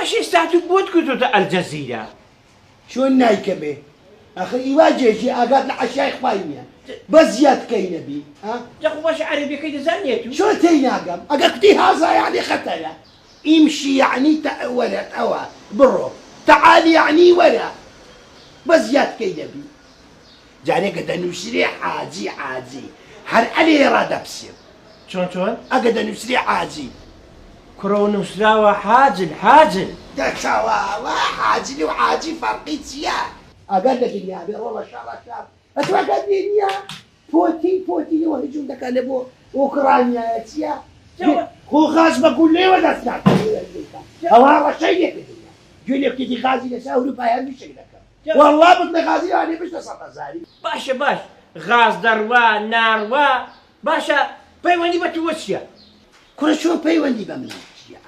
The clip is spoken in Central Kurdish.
باش ئێستا بۆت کردوتە ئەلجەزیرە شۆن نایکە بێ ئەخر ئیواجێژی ئاگات لە عەشای خوای نییە بە زیادکەی نەبی جەخ باش عەرەبیەکەی دەزانێت شۆ تێی ناگەم ئەگە کوتی هازا یعنی خەتەرە ئیمشی یعنی وەرە ئەوە بڕۆ تعالی یعنی وەرە بە زیادکەی نەبی جارێکە دەنووسرێ حاجی حاجی هەر ئەلێرا دەپسێ چۆن ئەگە دەنووسرێ حاجی کوڕە و نووسراوە حاجل دەچەوە حاجلی و حاجی فەرقی چییە؟ ئەگەر لە دنیا بێ ڕۆڵە شاڕەشار ئەتوەگەر نییە پۆتینەوە هجوم دەکات لە بۆ ئۆکرانیایە چییە؟ خۆ غاز بە گولێوە دەست ئەوە ڕەشەی لێ دنیا گوێ لێ بکەیتی غازی لەسەر ئەوروپایان میشک دەکەم وەڵڵا بت لە غازی لەوانێ بشتە 100,000 باشە باش غاز دەڕوا ناڕوا باشە پەیوەندی بە تۆ چییە؟ کوڕە چۆن پەیوەندی بە منە چییە؟